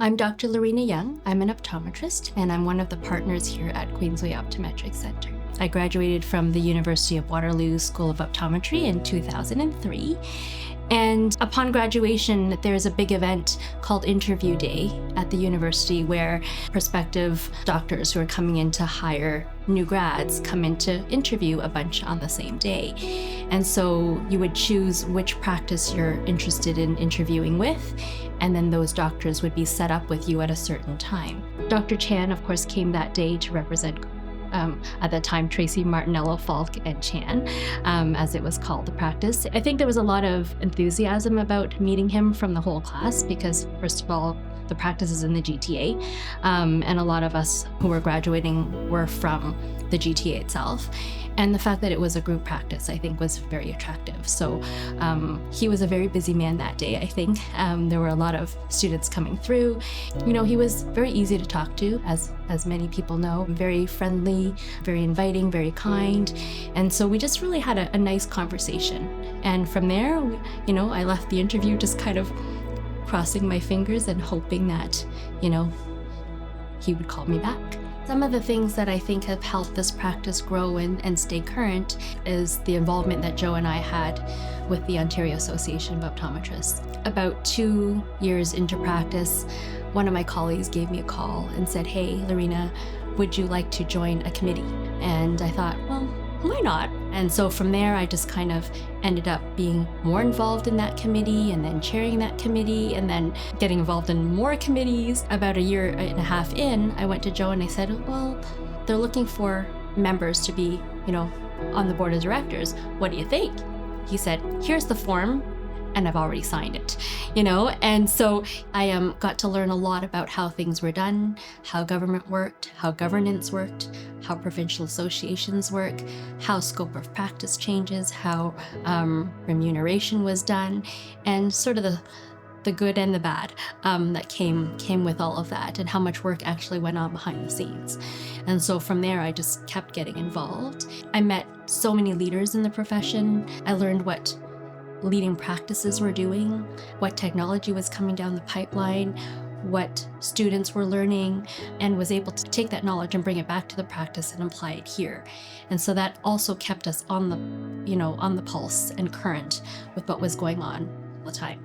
I'm Dr. Lareina Yeung. I'm an optometrist, and I'm one of the partners here at Queensway Optometric Centre. I graduated from the University of Waterloo School of Optometry in 2003. And upon graduation, there's a big event called Interview Day at the university where prospective doctors who are coming in to hire new grads come in to interview a bunch on the same day. And so you would choose which practice you're interested in interviewing with, and then those doctors would be set up with you at a certain time. Dr. Chan, of course, came that day to represent at that time, Tracy Martinello, Falk, and Chan, as it was called, the practice. I think there was a lot of enthusiasm about meeting him from the whole class because, first of all, the practice is in the GTA, and a lot of us who were graduating were from the GTA itself. And the fact that it was a group practice, I think, was very attractive. So he was a very busy man that day, I think. There were a lot of students coming through. You know, he was very easy to talk to, as many people know, very friendly, very inviting, very kind. And so we just really had a nice conversation. And from there, you know, I left the interview just kind of crossing my fingers and hoping that, you know, he would call me back. Some of the things that I think have helped this practice grow and stay current is the involvement that Joe and I had with the Ontario Association of Optometrists. About 2 years into practice, one of my colleagues gave me a call and said, "Hey, Lareina, would you like to join a committee?" And I thought, well, why not? And so from there, I just kind of ended up being more involved in that committee and then chairing that committee and then getting involved in more committees. About a year and a half in, I went to Joe and I said, well, they're looking for members to be, you know, on the board of directors. What do you think? He said, here's the form. And I've already signed it, you know? And so I got to learn a lot about how things were done, how government worked, how governance worked, how provincial associations work, how scope of practice changes, how remuneration was done, and sort of the good and the bad that came with all of that, and how much work actually went on behind the scenes. And so from there, I just kept getting involved. I met so many leaders in the profession. I learned what leading practices were doing, what technology was coming down the pipeline, what students were learning, and was able to take that knowledge and bring it back to the practice and apply it here. And so that also kept us on the pulse and current with what was going on all the time.